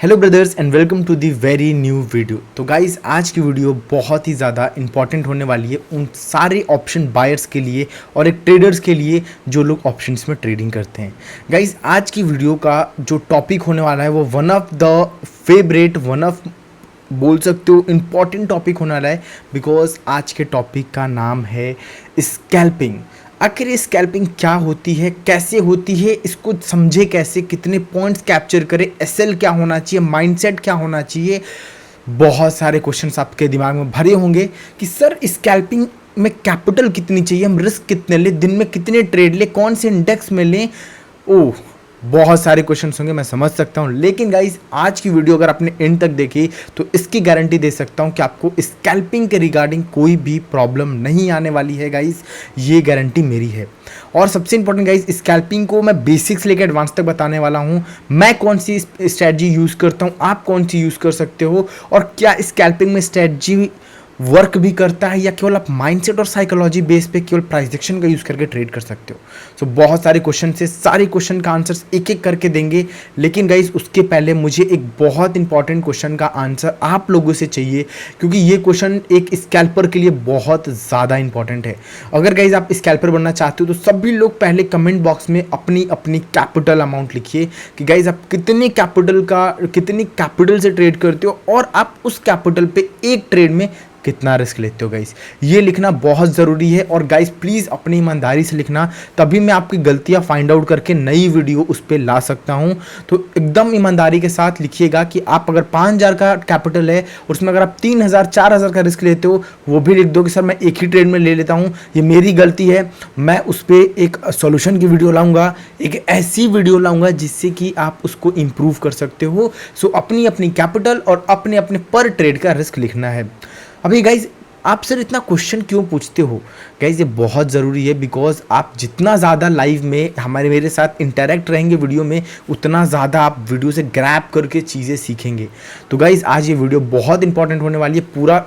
Hello brothers and welcome to the very new video. तो guys आज की video बहुत ही ज़्यादा इंपॉर्टेंट होने वाली है उन सारे ऑप्शन बायर्स के लिए और एक ट्रेडर्स के लिए जो लोग ऑप्शंस में ट्रेडिंग करते हैं। गाइज़ आज की वीडियो का जो टॉपिक होने वाला है वो वन ऑफ द फेवरेट बोल सकते हो इम्पॉर्टेंट टॉपिक होने वाला है, बिकॉज आज के टॉपिक का नाम है स्कैल्पिंग। आखिर ये स्कैल्पिंग क्या होती है, कैसे होती है, इसको समझे कैसे, कितने पॉइंट्स कैप्चर करें, एसएल क्या होना चाहिए, माइंडसेट क्या होना चाहिए। बहुत सारे क्वेश्चंस आपके दिमाग में भरे होंगे कि सर स्कैल्पिंग में कैपिटल कितनी चाहिए, हम रिस्क कितने लें, दिन में कितने ट्रेड लें, कौन से इंडेक्स में लें। ओह, बहुत सारे क्वेश्चंस होंगे, मैं समझ सकता हूँ। लेकिन गाइस आज की वीडियो अगर आपने एंड तक देखी तो इसकी गारंटी दे सकता हूँ कि आपको स्कैल्पिंग के रिगार्डिंग कोई भी प्रॉब्लम नहीं आने वाली है गाइस, ये गारंटी मेरी है। और सबसे इंपॉर्टेंट गाइस, स्कैल्पिंग को मैं बेसिक्स लेकर एडवांस तक बताने वाला हूँ। मैं कौन सी स्ट्रैटेजी यूज़ करता हूँ, आप कौन सी यूज़ कर सकते हो, और क्या स्कैल्पिंग में स्ट्रैटेजी वर्क भी करता है या केवल आप माइंडसेट और साइकोलॉजी बेस पे केवल प्राइस एक्शन का यूज़ करके ट्रेड कर सकते हो। सो बहुत सारे क्वेश्चन से सारे क्वेश्चन का आंसर्स एक एक करके देंगे। लेकिन गाइज उसके पहले मुझे एक बहुत इंपॉर्टेंट क्वेश्चन का आंसर आप लोगों से चाहिए, क्योंकि ये क्वेश्चन एक स्कैल्पर के लिए बहुत ज़्यादा इंपॉर्टेंट है। अगर गाइज आप स्कैल्पर बनना चाहते हो तो सभी लोग पहले कमेंट बॉक्स में अपनी अपनी कैपिटल अमाउंट लिखिए कि गाइज आप कितनी कैपिटल से ट्रेड करते हो और आप उस कैपिटल पे एक ट्रेड में कितना रिस्क लेते हो। गाइस ये लिखना बहुत ज़रूरी है, और गाइस प्लीज़ अपनी ईमानदारी से लिखना, तभी मैं आपकी गलतियां फाइंड आउट करके नई वीडियो उस पर ला सकता हूं। तो एकदम ईमानदारी के साथ लिखिएगा कि आप अगर 5,000 का कैपिटल है और उसमें अगर आप 3,000 4,000 का रिस्क लेते हो, वो भी लिख दो कि सर मैं एक ही ट्रेड में ले लेता हूँ, ये मेरी गलती है। मैं उस पर एक सोल्यूशन की वीडियो लाऊंगा, एक ऐसी वीडियो लाऊंगा जिससे कि आप उसको इम्प्रूव कर सकते हो। सो अपनी अपनी कैपिटल और अपने अपने पर ट्रेड का रिस्क लिखना है। अभी गाइज आप सर इतना क्वेश्चन क्यों पूछते हो, गाइज ये बहुत ज़रूरी है, बिकॉज आप जितना ज़्यादा लाइव में मेरे साथ इंटरेक्ट रहेंगे वीडियो में, उतना ज़्यादा आप वीडियो से ग्रैब करके चीज़ें सीखेंगे। तो गाइज आज ये वीडियो बहुत इंपॉर्टेंट होने वाली है। पूरा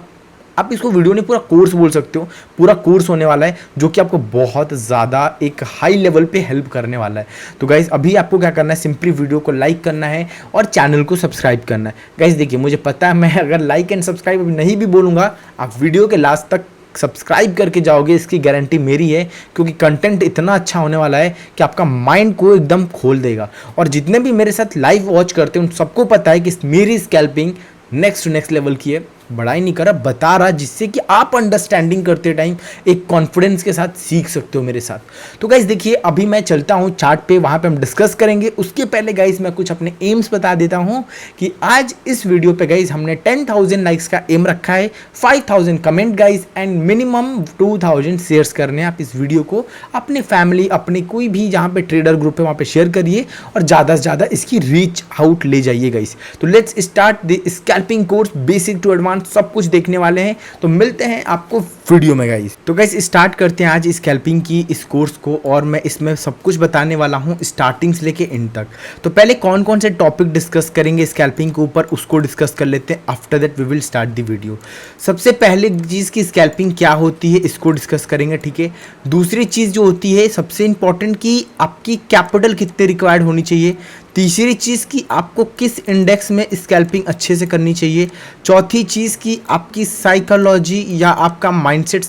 आप इसको वीडियो नहीं पूरा कोर्स बोल सकते हो, पूरा कोर्स होने वाला है जो कि आपको बहुत ज़्यादा एक हाई लेवल पे हेल्प करने वाला है। तो गाइज़ अभी आपको क्या करना है, सिंपली वीडियो को लाइक करना है और चैनल को सब्सक्राइब करना है। गाइज़ देखिए, मुझे पता है मैं अगर लाइक एंड सब्सक्राइब अभी नहीं भी बोलूँगा, आप वीडियो के लास्ट तक सब्सक्राइब करके जाओगे, इसकी गारंटी मेरी है, क्योंकि कंटेंट इतना अच्छा होने वाला है कि आपका माइंड को एकदम खोल देगा। और जितने भी मेरे साथ लाइव वॉच करते हैं उन सबको पता है कि मेरी स्कैल्पिंग नेक्स्ट लेवल की है। बड़ाई नहीं कर रहा, बता रहा, जिससे कि आप अंडरस्टैंडिंग करते टाइम एक कॉन्फिडेंस के साथ सीख सकते हो मेरे साथ। तो गाइज देखिए, अभी मैं चलता हूँ चार्ट पे, वहाँ पे हम डिस्कस करेंगे। उसके पहले गाइज मैं कुछ अपने एम्स बता देता हूँ कि आज इस वीडियो पे गाइज हमने 10,000 लाइक्स का एम रखा है, 5,000 comment guys, and minimum 2,000 shares करने हैं। आप इस वीडियो को अपने फैमिली, अपने कोई भी जहाँ पे ट्रेडर ग्रुप है वहाँ पे शेयर करिए और ज़्यादा से ज़्यादा इसकी रीच आउट ले जाइए गाइज। तो let's start the scalping course, basic to advance सब कुछ देखने वाले हैं। तो मिलते हैं आपको वीडियो में गाइस। तो गाइस स्टार्ट करते हैं आज स्कैल्पिंग की इस कोर्स को, और मैं इसमें सब कुछ बताने वाला हूं स्टार्टिंग से लेके एंड तक। तो पहले कौन कौन से टॉपिक डिस्कस करेंगे स्कैल्पिंग के ऊपर, उसको डिस्कस कर लेते हैं। After that we will start the video. सबसे पहले चीज़ की स्कैल्पिंग क्या होती है इसको डिस्कस करेंगे, ठीक है। दूसरी चीज़ जो होती है सबसे इंपॉर्टेंट कि आपकी कैपिटल कितने रिक्वायर्ड होनी चाहिए। तीसरी चीज़ कि आपको किस इंडेक्स में स्कैल्पिंग अच्छे से करनी चाहिए। चौथी चीज़ कि आपकी साइकोलॉजी या आपका माइंडसेट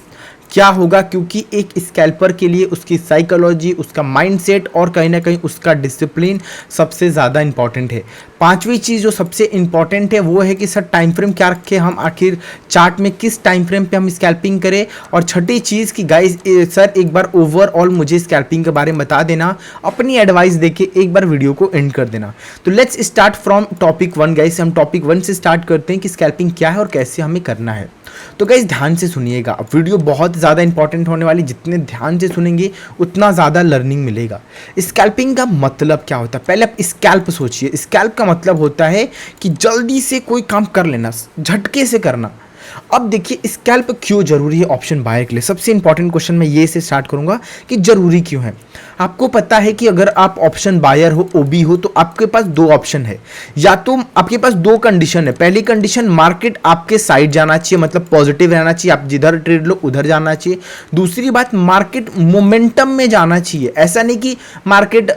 क्या होगा, क्योंकि एक स्कैल्पर के लिए उसकी साइकोलॉजी, उसका माइंडसेट और कहीं ना कहीं उसका डिसिप्लिन सबसे ज़्यादा इंपॉर्टेंट है। पांचवी चीज़ जो सबसे इंपॉर्टेंट है वो है कि सर टाइम फ्रेम क्या रखें हम, आखिर चार्ट में किस टाइम फ्रेम पे हम स्कैल्पिंग करें। और छठी चीज़ कि गाइस सर एक बार ओवरऑल मुझे स्कैल्पिंग के बारे में बता देना, अपनी एडवाइस देके एक बार वीडियो को एंड कर देना। तो let's start from topic 1 guys. हम टॉपिक 1 से स्टार्ट करते हैं कि स्कैल्पिंग क्या है और कैसे हमें करना है। तो गाइस ध्यान से सुनिएगा, वीडियो बहुत ज़्यादा इंपॉर्टेंट होने वाली, जितने ध्यान से सुनेंगे उतना ज़्यादा लर्निंग मिलेगा। स्कैल्पिंग का मतलब क्या होता है, पहले आप स्कैल्प सोचिए। स्कैल्प का मतलब होता है कि जल्दी से कोई काम कर लेना, झटके से करना। अब देखिए स्कैल्प क्यों जरूरी है ऑप्शन बायर के लिए। सबसे इंपॉर्टेंट क्वेश्चन मैं ये से स्टार्ट करूंगा कि जरूरी क्यों है। आपको पता है कि अगर आप ऑप्शन बायर हो, ओबी हो, तो आपके पास दो ऑप्शन है। या तो आपके पास दो कंडीशन है। पहली कंडीशन, मार्केट आपके साइड जाना चाहिए, मतलब पॉजिटिव रहना चाहिए, आप जिधर ट्रेड लो उधर जाना चाहिए। दूसरी बात, मार्केट मोमेंटम में जाना चाहिए। ऐसा नहीं कि मार्केट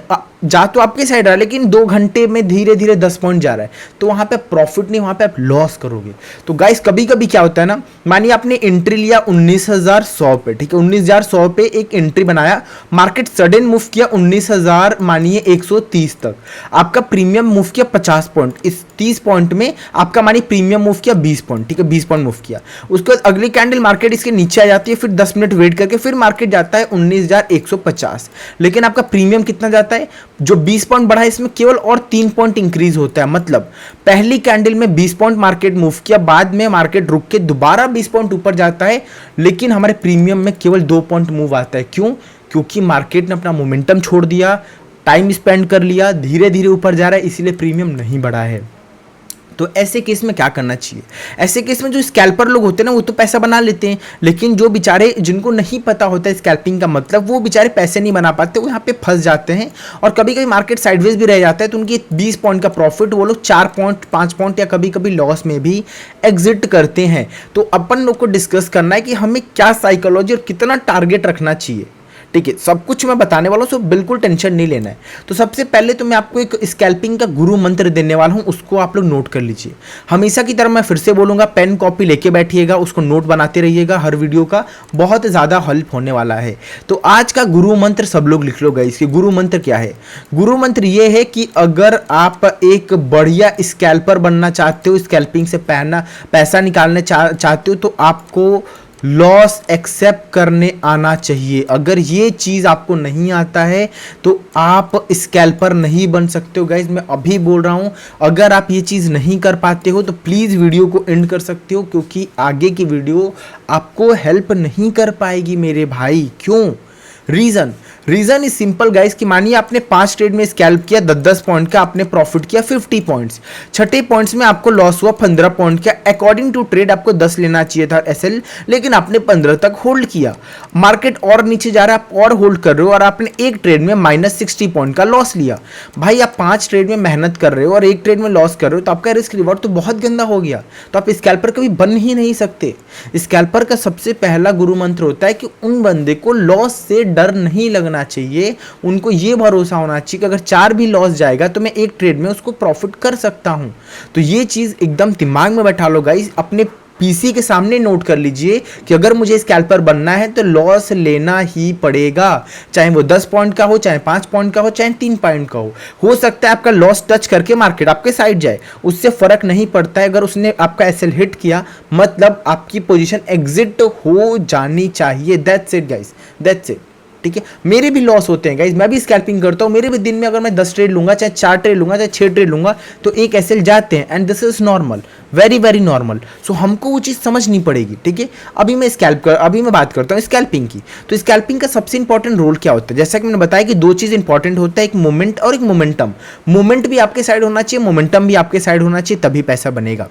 जा तो आपके साइड रहा है लेकिन 2 घंटे में धीरे धीरे 10 पॉइंट जा रहा है, तो वहां पे प्रॉफिट नहीं, वहां पे आप लॉस करोगे। तो गाइस कभी कभी क्या होता है ना, मानिए आपने एंट्री लिया 19,100 पे, ठीक है, 19,100 पे एक एंट्री बनाया, मार्केट सडन मूव किया 19,000 मानिए 130 तक, आपका प्रीमियम मूव किया 50 पॉइंट। इस 30 पॉइंट में आपका मानिए प्रीमियम मूव किया 20 पॉइंट, ठीक है, 20 पॉइंट मूव किया। उसके बाद अगली कैंडल मार्केट इसके नीचे आ जाती है, फिर 10 मिनट वेट करके फिर मार्केट जाता है 19,150, लेकिन आपका प्रीमियम कितना जाता है, जो 20 पॉइंट बढ़ा है इसमें केवल और 3 पॉइंट इंक्रीज होता है। मतलब पहली कैंडल में 20 पॉइंट मार्केट मूव किया, बाद में मार्केट रुक के दोबारा 20 पॉइंट ऊपर जाता है, लेकिन हमारे प्रीमियम में केवल 2 पॉइंट मूव आता है। क्यों? क्योंकि मार्केट ने अपना मोमेंटम छोड़ दिया, टाइम स्पेंड कर लिया, धीरे धीरे ऊपर जा रहा है, इसीलिए प्रीमियम नहीं बढ़ा है। तो ऐसे केस में क्या करना चाहिए? ऐसे केस में जो स्कैल्पर लोग होते हैं ना, वो तो पैसा बना लेते हैं, लेकिन जो बेचारे जिनको नहीं पता होता है स्कैल्पिंग का मतलब, वो बेचारे पैसे नहीं बना पाते, वो यहाँ पे फंस जाते हैं। और कभी कभी मार्केट साइडवेज भी रह जाता है, तो उनकी 20 पॉइंट का प्रॉफिट वो लोग 4 पॉइंट 5 पॉइंट या कभी कभी लॉस में भी एग्जिट करते हैं। तो अपन लोग को डिस्कस करना है कि हमें क्या साइकोलॉजी और कितना टारगेट रखना चाहिए। ठीक है, सब कुछ मैं बताने वाला हूँ, सो बिल्कुल टेंशन नहीं लेना है। तो सबसे पहले तो मैं आपको एक स्कैल्पिंग का गुरु मंत्र देने वाला हूँ, उसको आप लोग नोट कर लीजिए। हमेशा की तरह मैं फिर से बोलूँगा, पेन कॉपी लेके बैठिएगा, उसको नोट बनाते रहिएगा, हर वीडियो का बहुत ज़्यादा हेल्प होने वाला है। तो आज का गुरु मंत्र सब लोग लिख लो गाइस। इसके गुरु मंत्र क्या है? गुरु मंत्र ये है कि अगर आप एक बढ़िया स्कैल्पर बनना चाहते हो, स्कैल्पिंग से पैसा निकालने चाहते हो, तो आपको लॉस एक्सेप्ट करने आना चाहिए। अगर ये चीज आपको नहीं आता है तो आप स्कैल्पर नहीं बन सकते हो गाइज। मैं अभी बोल रहा हूं, अगर आप ये चीज नहीं कर पाते हो तो प्लीज वीडियो को एंड कर सकते हो, क्योंकि आगे की वीडियो आपको हेल्प नहीं कर पाएगी मेरे भाई। क्यों? रीजन इज सिंपल गाइस, कि मानिए आपने 5 ट्रेड में स्कैल्प किया 10-10 पॉइंट का, आपने प्रॉफिट किया 50 पॉइंट्स, छठे पॉइंट्स में आपको लॉस हुआ 15 पॉइंट का। अकॉर्डिंग टू ट्रेड आपको 10 लेना चाहिए था एसएल, लेकिन आपने 15 तक होल्ड किया। मार्केट और नीचे जा रहा है, आप और होल्ड कर रहे हो, और आपने एक ट्रेड में -60 पॉइंट का लॉस लिया। भाई आप 5 ट्रेड में मेहनत कर रहे हो और एक ट्रेड में लॉस कर रहे हो, तो आपका रिस्क रिवॉर्ड तो बहुत गंदा हो गया। तो आप स्कैल्पर कभी बन ही नहीं सकते। स्कैल्पर का सबसे पहला गुरु मंत्र होता है कि उन बंदे को लॉस से डर नहीं लगना चाहिए, उनको ये भरोसा होना चाहिए कि अगर 4 भी लॉस जाएगा तो मैं एक ट्रेड में उसको प्रॉफिट कर सकता हूं। तो ये चीज एकदम दिमाग में बैठा लो गाइस, अपने पीसी के सामने नोट कर लीजिए कि अगर मुझे स्कैल्पर बनना है तो लॉस लेना ही पड़ेगा, चाहे वो 10 पॉइंट का हो, चाहे 5 पॉइंट का हो, चाहे 3 पॉइंट का हो सकता है आपका लॉस टच करके मार्केट आपके साइड जाए, उससे फर्क नहीं पड़ता है। अगर उसने आपका एसएल हिट किया मतलब आपकी पोजीशन एग्जिट हो जानी चाहिए। That's it guys, that's it. ठीक है, मेरे भी लॉस होते हैं गाइज, मैं भी स्कैल्पिंग करता हूँ, मेरे भी दिन में अगर मैं 10 ट्रेड लूंगा, चाहे 4 ट्रेड लूंगा, चाहे 6 ट्रेड लूंगा, तो एक एसएल जाते हैं, and this is normal, very very normal. So हमको वो चीज़ समझनी पड़ेगी। ठीक है, अभी मैं बात करता हूँ स्कैल्पिंग की। तो स्कैल्पिंग का सबसे इंपॉर्टेंट रोल क्या होता है? जैसा कि मैंने बताया कि 2 चीज़ इंपॉर्टेंट होता है, एक मोमेंट और एक मोमेंटम। मोमेंट भी आपके साइड होना चाहिए, मोमेंटम भी आपके साइड होना चाहिए, तभी पैसा बनेगा।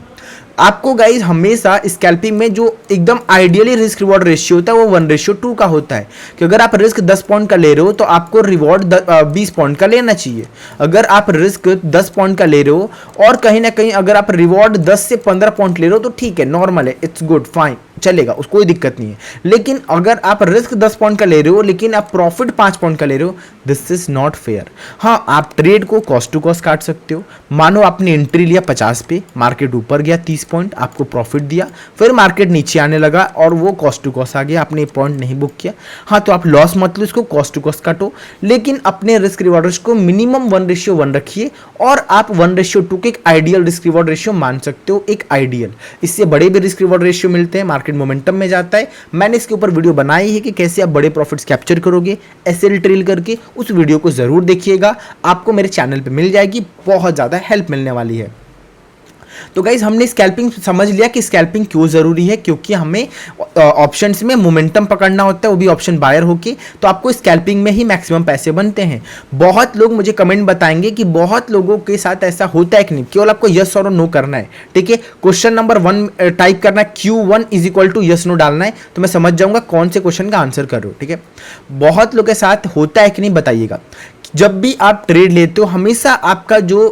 आपको गाइज हमेशा स्कैल्पिंग में जो एकदम आइडियली रिस्क रिवॉर्ड रेशियो होता है वो 1:2 का होता है, कि अगर आप रिस्क 10 पॉइंट का ले रहे हो तो आपको रिवॉर्ड 20 पॉइंट का लेना चाहिए। अगर आप रिस्क 10 पॉइंट का ले रहे हो और कहीं ना कहीं अगर आप रिवॉर्ड 10 से 15 पॉइंट ले रहे हो तो ठीक है, नॉर्मल है, इट्स गुड, फाइन, चलेगा, उसको कोई दिक्कत नहीं है। लेकिन अगर आप रिस्क 10 पॉइंट का ले रहे हो लेकिन आप प्रॉफिट 5 पॉइंट का ले रहे हो, दिस इज नॉट फेयर। हाँ, आप ट्रेड को कॉस्ट टू कॉस्ट काट सकते हो। मानो आपने एंट्री लिया 50 पे, मार्केट ऊपर गया 30 पॉइंट, आपको प्रॉफिट दिया, फिर मार्केट नीचे आने लगा और वो कॉस्ट टू कॉस्ट आ गया, आपने पॉइंट नहीं बुक किया। हाँ, तो आप लॉस मत लो, इसको कॉस्ट टू कॉस्ट काटो, लेकिन अपने रिस्क रिवॉर्ड को मिनिमम 1:1 रखिए, और आप 1:2 के एक आइडियल रिस्क रिवॉर्ड रेशियो मान सकते हो, एक आइडियल। इससे बड़े भी रिस्क रिवॉर्ड रेशियो मिलते हैं, मार्केट मोमेंटम में जाता है। मैंने इसके ऊपर वीडियो बनाई है कि कैसे आप बड़े प्रॉफिट्स कैप्चर करोगे एसएल ट्रेल करके, उस वीडियो को जरूर देखिएगा, आपको मेरे चैनल पे मिल जाएगी, बहुत ज़्यादा हेल्प मिलने वाली है। तो गाइज हमने स्कैल्पिंग समझ लिया कि स्कैल्पिंग क्यों ज़रूरी है, क्योंकि हमें ऑप्शंस में मोमेंटम पकड़ना होता है, वो भी ऑप्शन बायर होके, तो आपको स्कैल्पिंग में ही मैक्सिमम पैसे बनते हैं। बहुत लोग मुझे कमेंट बताएंगे कि बहुत लोगों के साथ ऐसा होता है कि नहीं, केवल आपको यस और नो करना है, ठीक है। क्वेश्चन नंबर 1 टाइप करना है, Q1 is equal to yes no डालना है, तो मैं समझ जाऊंगा कौन से क्वेश्चन का आंसर कर रहे हो, ठीक है। बहुत लोगों के साथ होता है कि नहीं बताइएगा। जब भी आप ट्रेड लेते हो, हमेशा आपका जो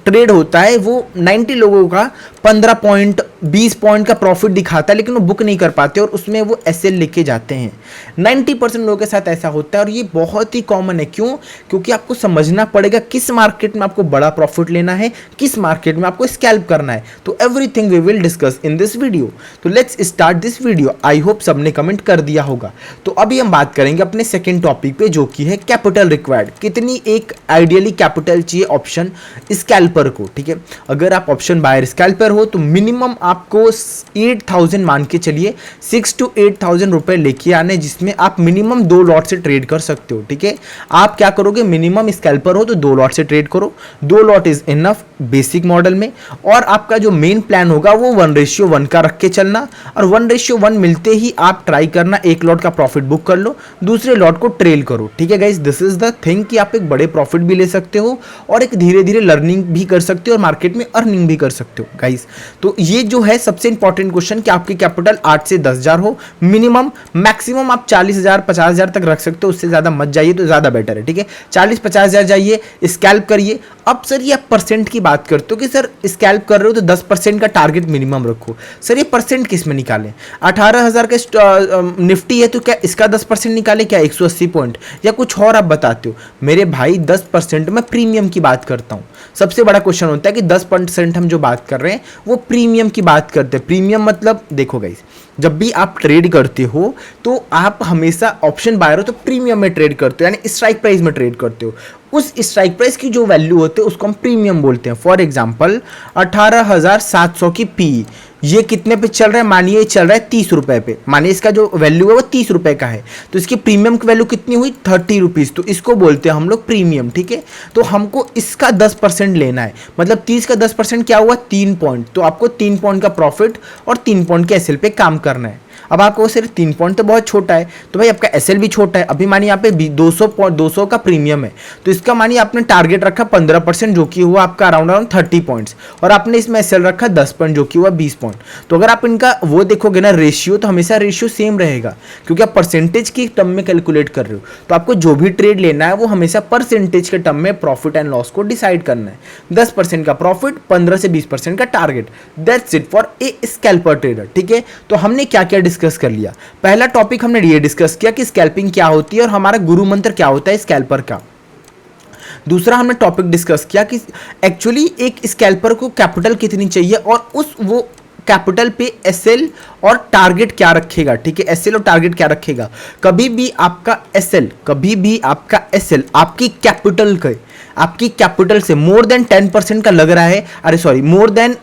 ट्रेड होता है वो 90 लोगों का 15 पॉइंट 20 पॉइंट का प्रॉफिट दिखाता है, लेकिन वो बुक नहीं कर पाते और उसमें वो एसएल लेके जाते हैं। 90% लोगों के साथ ऐसा होता है और ये बहुत ही कॉमन है। क्यों? क्योंकि आपको समझना पड़ेगा किस मार्केट में आपको बड़ा प्रॉफिट लेना है, किस मार्केट में आपको स्कैल्प करना है। तो everything we will discuss in this video. तो let's start this video. I hope सबने कमेंट कर दिया होगा। तो अभी हम बात करेंगे अपने सेकेंड टॉपिक पे, जो कि है कैपिटल रिक्वायर्ड। कितनी एक आइडियली कैपिटल चाहिए ऑप्शन स्कैल्पर को, ठीक है। अगर आप ऑप्शन बायर स्कैल्पर हो तो मिनिमम आपको 8,000 मान के चलिए, 6 to 8,000 रुपए लेके आने, जिसमें आप मिनिमम 2 लॉट से ट्रेड कर सकते हो, ठीक है। आप क्या करोगे, मिनिमम स्कैल्पर हो तो 2 लॉट से ट्रेड करो, 2 lot is enough basic model में। और आपका जो मेन प्लान होगा वो 1:1 का रख के चलना, और 1:1 मिलते ही आप ट्राई करना 1 लॉट का प्रॉफिट बुक कर लो, दूसरे लॉट को ट्रेल करो, ठीक है guys. This is the thing कि आप एक बड़े प्रॉफिट भी ले सकते हो और एक धीरे धीरे लर्निंग भी कर सकते हो और मार्केट में अर्निंग भी कर सकते हो गाइस। तो ये जो है सबसे इंपॉर्टेंट क्वेश्चन कि आपकी कैपिटल 8 से 10,000 हो मिनिमम। मैक्सिमम आप 40,000 50,000 तक रख सकते हो, उससे ज्यादा मत जाइए तो ज्यादा बेटर है, ठीक है। 40-50,000 जाइए, स्कैल्प करिए। अब सर ये आप परसेंट की बात करते हो कि सर स्कैल्प कर रहे हो तो 10% का टारगेट मिनिमम रखो। सर ये परसेंट किस में निकालें? 18,000 का निफ्टी है तो क्या इसका 10% निकाले, क्या 180 पॉइंट या कुछ और आप बताते हो? मेरे भाई 10% में प्रीमियम की बात करता हूं। सबसे बड़ा क्वेश्चन होता है कि 10% हम जो बात कर रहे हैं वो प्रीमियम की बात करते हैं। प्रीमियम मतलब देखो गाइस, जब भी आप ट्रेड करते हो तो आप हमेशा ऑप्शन बायर हो तो प्रीमियम में ट्रेड करते हो, यानी स्ट्राइक प्राइस में ट्रेड करते हो। उस स्ट्राइक प्राइस की जो वैल्यू होती है उसको हम प्रीमियम बोलते हैं। फॉर एग्जांपल 18,700 की पी, ये कितने पे चल रहा है? मानिए चल रहा है 30 रुपए पे, मानिए इसका जो वैल्यू है वो 30 रुपए का है, तो इसकी प्रीमियम की वैल्यू कितनी हुई? 30 रुपीज। तो इसको बोलते हैं हम लोग प्रीमियम, ठीक है। तो हमको इसका 10% लेना है, मतलब 30 का 10% क्या हुआ? 3 पॉइंट। तो आपको 3 पॉइंट का प्रॉफिट और 3 पॉइंट के एसएल पे काम करना है। अब आपको सिर्फ 3 पॉइंट तो बहुत छोटा है, तो भाई आपका एसएल भी छोटा है। अभी मानिए यहाँ पे 200 का प्रीमियम है, तो इसका मानिए आपने टारगेट रखा 15%, जो कि हुआ आपका अराउंड 30 पॉइंट्स, और आपने इसमें एसएल रखा 10 पॉइंट, जो कि हुआ 20 पॉइंट। तो अगर आप इनका वो देखोगे ना रेशियो, तो हमेशा रेशियो सेम रहेगा, क्योंकि आप परसेंटेज की टर्म में कैलकुलेट कर रहे हो। तो आपको जो भी ट्रेड लेना है वो हमेशा परसेंटेज के टर्म में प्रॉफिट एंड लॉस को डिसाइड करना है। 10% का प्रॉफिट, 15 से 20% का target, that's it for a scalper trader, ठीक है। तो हमने क्या क्या डिस्कस कर लिया? पहला टॉपिक हमने ये डिस्कस किया कि स्कैल्पिंग क्या होती है और हमारा गुरु मंत्र क्या होता है स्कैल्पर का। दूसरा हमने टॉपिक डिस्कस किया कि एक्चुअली एक स्कैल्पर को कैपिटल कितनी चाहिए और उस वो कैपिटल पे एसएल और टारगेट क्या रखेगा, ठीक है। एसएल और टारगेट क्या रखेगा? कभी भी आपका एसएल आपकी कैपिटल से मोर देन 10% का लग रहा है, अरे सॉरी मोर देन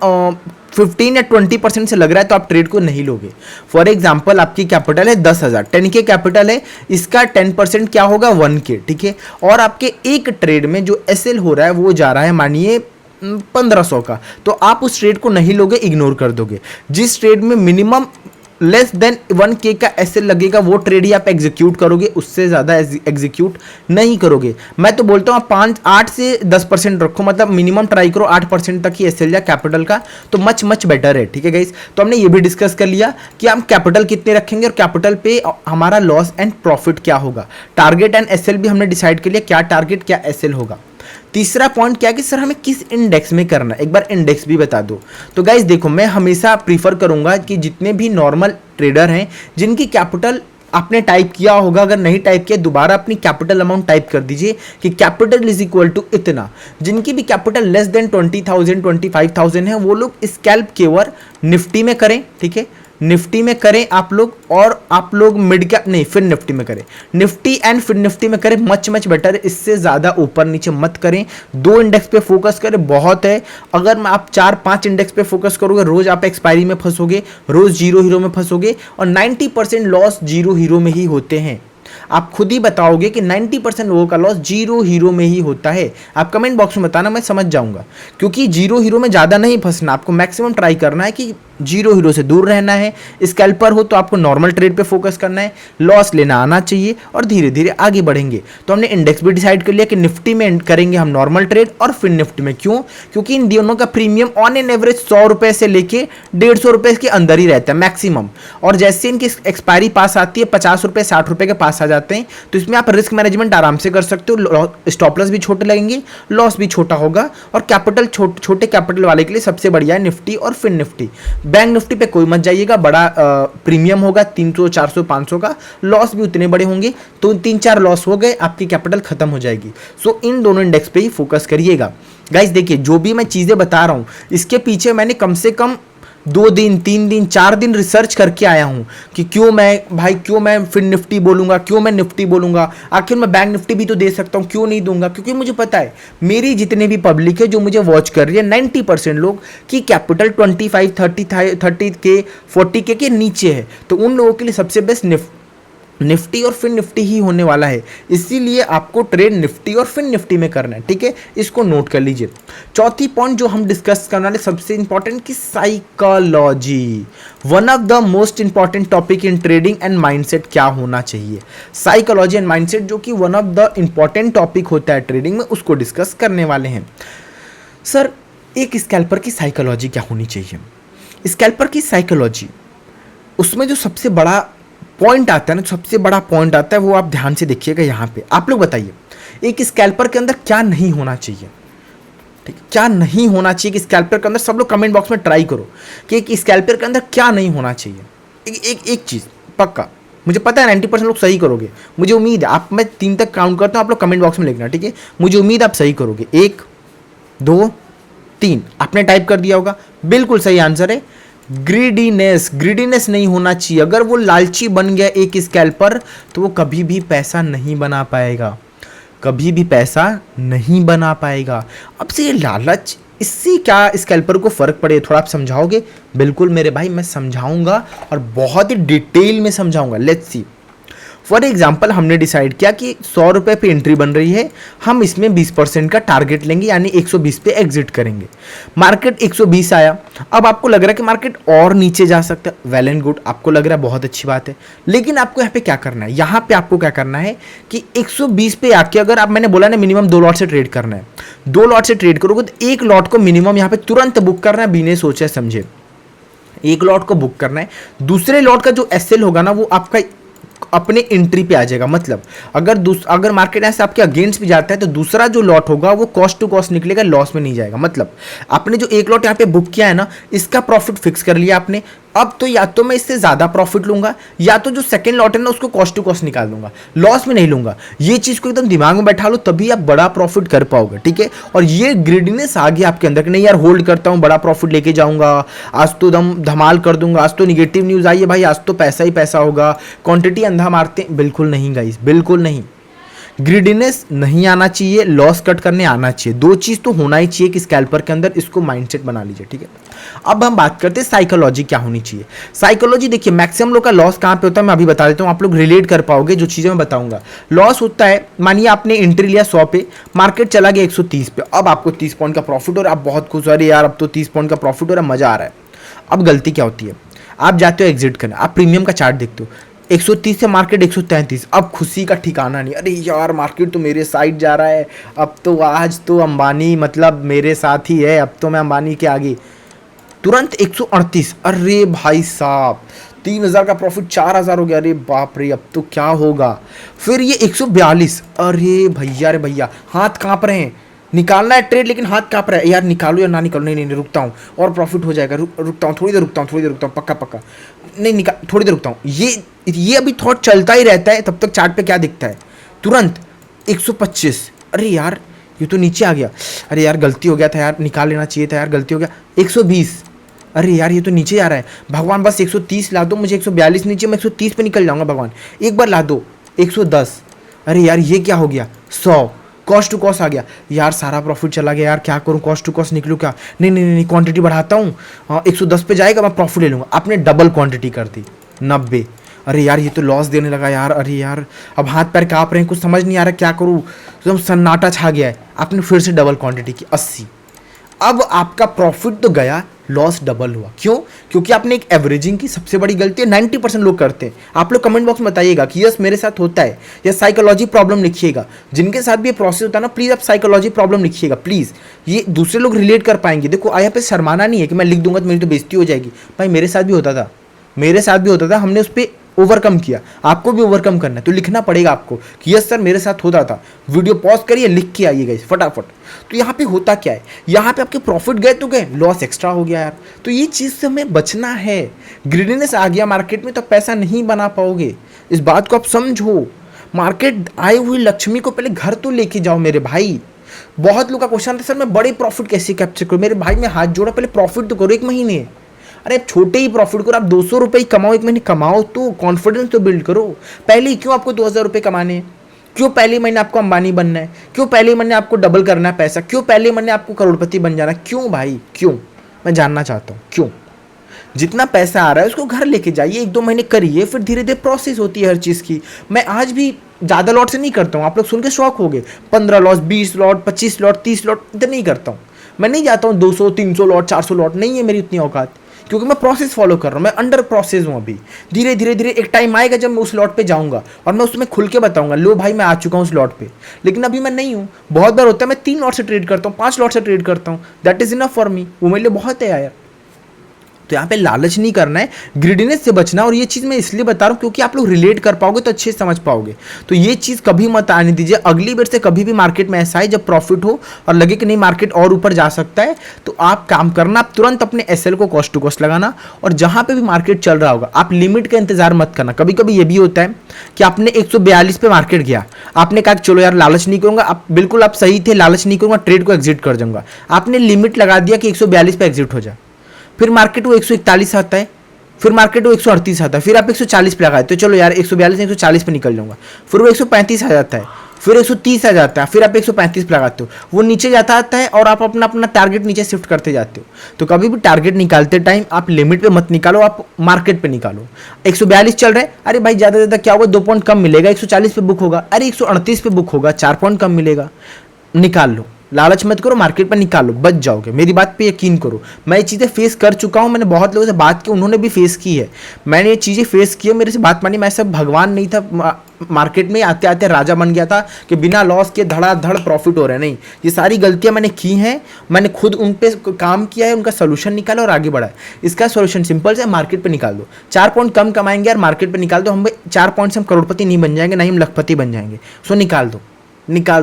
15 या 20% से लग रहा है, तो आप ट्रेड को नहीं लोगे। फॉर एग्जाम्पल आपकी कैपिटल है 10,000, 10K कैपिटल है, इसका 10% क्या होगा? 1K, ठीक है। और आपके एक ट्रेड में जो एसएल हो रहा है वो जा रहा है मानिए 1500 का, तो आप उस ट्रेड को नहीं लोगे, इग्नोर कर दोगे। जिस ट्रेड में मिनिमम लेस देन 1K का एसएल लगेगा वो ट्रेड ही आप एग्जीक्यूट करोगे, उससे ज़्यादा एग्जीक्यूट नहीं करोगे। मैं तो बोलता हूँ 8 से 10% रखो, मतलब मिनिमम ट्राई करो 8% तक ही एसएल या कैपिटल का, तो मच बेटर है, ठीक है गाइस। तो हमने ये भी डिस्कस कर लिया कि हम कैपिटल कितने रखेंगे और कैपिटल पे हमारा लॉस एंड प्रॉफिट क्या होगा। टारगेट एंड एसएल भी हमने डिसाइड कर लिया, क्या टारगेट क्या एसएल होगा। तीसरा पॉइंट क्या कि सर हमें किस इंडेक्स में करना है, एक बार इंडेक्स भी बता दो। तो गाइस देखो, मैं हमेशा प्रीफर करूंगा कि जितने भी नॉर्मल ट्रेडर हैं जिनकी कैपिटल आपने टाइप किया होगा, अगर नहीं टाइप किया दोबारा अपनी कैपिटल अमाउंट टाइप कर दीजिए कि कैपिटल इज इक्वल टू इतना। जिनकी भी कैपिटल लेस देन 20,000 25,000 है वो लोग स्कैल्प केवल निफ्टी में करें, ठीक है। निफ्टी में करें आप लोग, और आप लोग मिड कैप नहीं, फिर निफ्टी में करें, निफ्टी एंड फिर निफ्टी में करें, मच बेटर है। इससे ज़्यादा ऊपर नीचे मत करें, 2 इंडेक्स पे फोकस करें, बहुत है। अगर आप 4-5 इंडेक्स पे फोकस करोगे, रोज आप एक्सपायरी में फंसोगे, रोज जीरो हीरो में फंसोगे, और 90% लॉस जीरो हीरो में ही होते हैं। आप खुद ही बताओगे कि 90% लोगों का लॉस जीरो हीरो में ही होता है। आप कमेंट बॉक्स में बताना, मैं समझ जाऊंगा। क्योंकि जीरो हीरो में ज़्यादा नहीं फंसना, आपको मैक्सिमम ट्राई करना है कि जीरो हीरो से दूर रहना है। स्कैल्पर हो तो आपको नॉर्मल ट्रेड पे फोकस करना है, लॉस लेना आना चाहिए और धीरे धीरे आगे बढ़ेंगे। तो हमने इंडेक्स भी डिसाइड कर लिया कि निफ्टी में करेंगे हम नॉर्मल ट्रेड और फिर निफ्टी में। क्यों? क्योंकि इन दोनों का प्रीमियम ऑन एन एवरेज 100 रुपए से लेके 150 रुपए के अंदर ही रहता है मैक्सिमम। और जैसे इनकी एक्सपायरी पास आती है 50 रुपए 60 रुपए के पास आ जाते हैं, तो इसमें आप रिस्क मैनेजमेंट आराम से कर सकते हो। स्टॉप लॉस भी छोटे लगेंगे, लॉस भी छोटा होगा। और कैपिटल छोटे कैपिटल वाले के लिए सबसे बढ़िया है निफ्टी और फिर निफ्टी। बैंक निफ्टी पे कोई मत जाइएगा, बड़ा प्रीमियम होगा 300 400 500 का, लॉस भी उतने बड़े होंगे, तो 3-4 लॉस हो गए आपकी कैपिटल खत्म हो जाएगी। सो इन दोनों इंडेक्स पे ही फोकस करिएगा। गाइस देखिए, जो भी मैं चीजें बता रहा हूं इसके पीछे मैंने कम से कम 2 दिन 3 दिन 4 दिन रिसर्च करके आया हूं कि क्यों मैं फिर निफ्टी बोलूंगा, क्यों मैं निफ्टी बोलूंगा, आखिर मैं बैंक निफ्टी भी तो दे सकता हूं, क्यों नहीं दूंगा? क्योंकि मुझे पता है मेरी जितने भी पब्लिक है जो मुझे वॉच कर रही है 90% लोग की कैपिटल 25 30 के 40 के नीचे है। तो उन लोगों के लिए सबसे बेस्ट निफ्टी और फिर निफ्टी ही होने वाला है। इसीलिए आपको ट्रेड निफ्टी और फिर निफ्टी में करना है, ठीक है? इसको नोट कर लीजिए। चौथी पॉइंट जो हम डिस्कस करने वाले सबसे इंपॉर्टेंट की psychology, one of the most important topic in trading and mindset क्या होना चाहिए। साइकोलॉजी एंड माइंडसेट जो कि one of the important topic होता है ट्रेडिंग में, उसको डिस्कस करने वाले हैं। सर, एक स्कैल्पर की साइकोलॉजी क्या होनी चाहिए? स्कैल्पर की साइकोलॉजी, उसमें जो सबसे बड़ा पॉइंट आता है ना, सबसे बड़ा पॉइंट आता है वो आप ध्यान से देखिएगा। यहाँ पे आप लोग बताइए एक स्कैल्पर के अंदर क्या नहीं होना चाहिए, ठीक? क्या नहीं होना चाहिए कि स्कैल्पर के अंदर, सब लोग कमेंट बॉक्स में ट्राई करो कि एक स्कैल्पर के अंदर क्या नहीं होना चाहिए। एक चीज़ पक्का, मुझे पता है 90% लोग सही करोगे, मुझे उम्मीद है। आप, मैं 3 तक काउंट करता हूँ, आप लोग कमेंट बॉक्स में लिखना, ठीक है? मुझे उम्मीद आप सही करोगे। 1 2 3 आपने टाइप कर दिया होगा, बिल्कुल सही आंसर है ग्रीडीनेस नहीं होना चाहिए। अगर वो लालची बन गया एक स्कैल्पर तो वो कभी भी पैसा नहीं बना पाएगा, कभी भी पैसा नहीं बना पाएगा। अब से ये लालच, इससे क्या स्कैल्पर को फर्क पड़े, थोड़ा आप समझाओगे? बिल्कुल मेरे भाई, मैं समझाऊंगा और बहुत ही डिटेल में समझाऊंगा। Let's see. फॉर एग्जाम्पल, हमने डिसाइड किया कि 100 रुपये पे एंट्री बन रही है, हम इसमें 20% का टारगेट लेंगे, यानी 120 पे एग्जिट करेंगे। मार्केट 120 आया, अब आपको लग रहा है कि मार्केट और नीचे जा सकता है, वेल एंड गुड, आपको लग रहा है बहुत अच्छी बात है। लेकिन आपको यहाँ पे क्या करना है, यहाँ पे आपको क्या करना है कि 120 पे आके, अगर आप, मैंने बोला ना मिनिमम 2 लॉट से ट्रेड करना है, 2 लॉट से ट्रेड करोगे तो 1 लॉट को मिनिमम यहाँ पे तुरंत बुक करना है, बिना सोचे समझे 1 लॉट को बुक करना है। दूसरे लॉट का जो एसएल होगा ना, वो आपका अपने एंट्री पे आ जाएगा। मतलब अगर मार्केट ऐसे आपके अगेंस्ट भी जाता है तो दूसरा जो लॉट होगा वो कॉस्ट टू कॉस्ट निकलेगा, लॉस में नहीं जाएगा। मतलब आपने जो 1 लॉट यहाँ पे बुक किया है ना, इसका प्रॉफिट फिक्स कर लिया आपने। अब तो या तो मैं इससे ज़्यादा प्रॉफिट लूंगा, या तो जो सेकंड लॉट है ना उसको कॉस्ट टू कॉस्ट निकाल दूंगा, लॉस में नहीं लूंगा। ये चीज़ को एकदम दिमाग में बैठा लो, तभी आप बड़ा प्रॉफिट कर पाओगे, ठीक है? और ये ग्रीडीनेस आ गया आपके अंदर कि नहीं यार, होल्ड करता हूँ, बड़ा प्रॉफिट लेके जाऊंगा, आज तो धमाल कर दूंगा, आज तो निगेटिव न्यूज़ आई है भाई, आज तो पैसा ही पैसा होगा, क्वांटिटी अंधा मारते हैं। बिल्कुल नहीं गाइस, बिल्कुल नहीं। ग्रीडीनेस नहीं आना चाहिए, लॉस कट करने आना चाहिए। 2 चीज़ तो होना ही चाहिए कि स्कैल्पर के अंदर, इसको माइंडसेट बना लीजिए, ठीक है? अब हम बात करते हैं साइकोलॉजी क्या होनी चाहिए। साइकोलॉजी देखिए, मैक्सिमम लोग का लॉस कहाँ पे होता है मैं अभी बता देता हूँ, आप लोग रिलेट कर पाओगे जो चीज़ें मैं बताऊंगा। लॉस होता है, मानिए आपने एंट्री लिया 100 पे, मार्केट चला गया 130 पे, अब आपको 30 पॉइंट का प्रॉफिट हो रहा है, आप बहुत खुश हो रहे यार, अब तो 30 पॉइंट का प्रॉफिट हो रहा है, मजा आ रहा है। अब गलती क्या होती है, आप जाते हो एग्जिट करने, आप प्रीमियम का चार्ट देखते हो, 130 से मार्केट 133, अब खुशी का ठिकाना नहीं, अरे यार मार्केट तो मेरे साइड जा रहा है, अब तो आज तो अंबानी मतलब मेरे साथ ही है, अब तो मैं अंबानी के आगे। तुरंत 138, अरे भाई साहब 3000 का प्रॉफिट 4000 हो गया, अरे बाप रे अब तो क्या होगा। फिर ये 142, अरे भैया हाथ कांप रहे हैं, निकालना है ट्रेड लेकिन हाथ कांप रहा है, यार निकालो या ना निकालो, नहीं रुकता हूँ और प्रॉफिट हो जाएगा, रुकता हूँ, थोड़ी देर रुकता हूँ, पक्का नहीं निकाल, थोड़ी देर रुकता हूँ। ये अभी थॉट चलता ही रहता है, तब तक चार्ट पे क्या दिखता है, तुरंत 125, अरे यार ये तो नीचे आ गया, अरे यार गलती हो गया था यार, निकाल लेना चाहिए था यार, गलती हो गया। 120, अरे यार ये तो नीचे आ रहा है, भगवान बस 130 ला दो मुझे, 142 नीचे, मैं 130 पे निकल जाऊंगा भगवान, एक बार ला दो। 110, अरे यार ये क्या हो गया, 100, कॉस्ट टू कॉस्ट आ गया, यार सारा प्रॉफिट चला गया यार, क्या करूं, कॉस्ट टू कॉस्ट निकलूं क्या, नहीं क्वांटिटी बढ़ाता हूँ, 110 पे जाएगा, मैं प्रॉफिट ले लूँगा। आपने डबल क्वांटिटी कर दी, 90, अरे यार ये तो लॉस देने लगा यार, अरे यार अब हाथ पैर काँप रहे हैं, कुछ समझ नहीं आ रहा क्या करूँ, एकदम सन्नाटा छा गया है। आपने फिर से डबल क्वांटिटी की 80। अब आपका प्रॉफिट तो गया, लॉस डबल हुआ। क्यों? क्योंकि आपने एक एवरेजिंग की सबसे बड़ी गलती है, 90% लोग करते हैं। आप लोग कमेंट बॉक्स में बताइएगा कि यस मेरे साथ होता है, या साइकोलॉजी प्रॉब्लम लिखिएगा। जिनके साथ भी ये प्रोसेस होता है ना, प्लीज़ आप साइकोलॉजी प्रॉब्लम लिखिएगा प्लीज़, ये दूसरे लोग रिलेट कर पाएंगे। देखो यहाँ पे शर्माना नहीं है कि मैं लिख दूंगा तो मेरी तो बेइज्जती हो जाएगी। भाई मेरे साथ भी होता था, मेरे साथ भी होता था, हमने उस पर ओवरकम किया, आपको भी ओवरकम करना है तो लिखना पड़ेगा आपको कि यस सर मेरे साथ होता था। वीडियो पॉज करिए, लिख के आइएगा फटाफट। तो यहाँ पे होता क्या है, यहाँ पे आपके प्रॉफिट गए तो गए, लॉस एक्स्ट्रा हो गया यार। तो ये चीज़ से हमें बचना है। ग्रीडीनेस आ गया मार्केट में तो पैसा नहीं बना पाओगे, इस बात को आप समझो। मार्केट आई हुई लक्ष्मी को पहले घर तो लेके जाओ मेरे भाई। बहुत लोग का क्वेश्चन था सर मैं बड़े प्रॉफिट कैसे कैप्चर करूँ। मेरे भाई मैं हाथ जोड़ा, पहले प्रॉफिट तो करो 1 महीने। अरे छोटे ही प्रॉफिट करो, आप 200 रुपये ही कमाओ 1 महीने, कमाओ तो कॉन्फिडेंस तो बिल्ड करो। पहले ही क्यों आपको 2000 रुपये कमाने हैं? क्यों पहले महीने आपको अंबानी बनना है? क्यों पहले महीने आपको डबल करना है पैसा? क्यों पहले महीने आपको करोड़पति बन जाना है? क्यों भाई क्यों? मैं जानना चाहता हूँ क्यों। जितना पैसा आ रहा है उसको घर लेके जाइए, 1-2 महीने करिए, फिर धीरे धीरे प्रोसेस होती है हर चीज़ की। मैं आज भी ज़्यादा लॉट से नहीं करता हूँ, आप लोग सुन के शौक हो गए। 15 लॉट, 20 लॉट, 25 लॉट, 30 लॉट इतना नहीं करता हूँ। मैं नहीं जाता हूँ 200, 300 लॉट, 400 लॉट, नहीं है मेरी उतनी औकात, क्योंकि मैं प्रोसेस फॉलो कर रहा हूँ। मैं अंडर प्रोसेस हूँ अभी। धीरे धीरे धीरे एक टाइम आएगा जब मैं उस लॉट पे जाऊँगा और मैं उसमें खुल के बताऊँगा लो भाई मैं आ चुका हूँ उस लॉट पे। लेकिन अभी मैं नहीं हूँ। बहुत बार होता है मैं 3 लॉट से ट्रेड करता हूँ, 5 लॉट से ट्रेड करता हूँ, that is enough for me, वो मेरे लिए बहुत है यार। तो यहाँ पे लालच नहीं करना है, ग्रीडीनेस से बचना। और ये चीज़ मैं इसलिए बता रहा हूँ क्योंकि आप लोग रिलेट कर पाओगे तो अच्छे से समझ पाओगे। तो ये चीज़ कभी मत आने दीजिए। अगली बार से कभी भी मार्केट में ऐसा है जब प्रॉफिट हो और लगे कि नहीं मार्केट और ऊपर जा सकता है, तो आप काम करना, आप तुरंत अपने एसएल को कॉस्ट टू कॉस्ट लगाना। और जहाँ पे भी मार्केट चल रहा होगा आप लिमिट का इंतजार मत करना। कभी कभी ये भी होता है कि आपने 142 पे मार्केट गया, आपने कहा चलो यार लालच नहीं करूंगा, आप बिल्कुल आप सही थे, लालच नहीं करूंगा, ट्रेड को एग्जिट कर जाऊंगा। आपने लिमिट लगा दिया कि 142 पे एग्जिट हो जाए, फिर मार्केट वो 141 आता है, फिर मार्केट वो 138 आता है, फिर आप 140 पे लगाए तो चलो यार 142 140 पे निकल जाऊंगा, फिर वो 135 आ जाता है, फिर 130 आ जाता है, फिर आप 135 पे लगाते हो, वो नीचे जाता आता है और आप अपना अपना टारगेट नीचे शिफ्ट करते जाते हो। तो कभी भी टारगेट निकालते टाइम आप लिमिट पे मत निकालो, आप मार्केट पे निकालो। 142 चल रहा है, अरे भाई ज़्यादा ज़्यादा क्या होगा, 2 पॉइंट कम मिलेगा, 140 पे बुक होगा, अरे 138 पे बुक होगा, 4 पॉइंट कम मिलेगा, निकाल लो। लालच मत करो, मार्केट पर निकालो, बच जाओगे, मेरी बात पे यकीन करो। मैं ये चीज़ें फेस कर चुका हूँ, मैंने बहुत लोगों से बात की, उन्होंने भी फेस की है। मैंने ये चीज़ें फेस की है, मेरे से बात मानी। मैं सब भगवान नहीं था, मार्केट में आते आते राजा बन गया था कि बिना लॉस के धड़ाधड़ प्रॉफिट हो रहा है। नहीं, ये सारी गलतियाँ मैंने की हैं, मैंने खुद उन पर काम किया है, उनका सोल्यूशन निकाला और आगे बढ़ा है। इसका सोल्यूशन सिंपल से मार्केट पर निकाल दो। 4 पॉइंट कम कमाएंगे यार, मार्केट पर निकाल दो। हम 4 पॉइंट से हम करोड़पति नहीं बन जाएंगे, ना ही हम लखपति बन जाएंगे। सो निकाल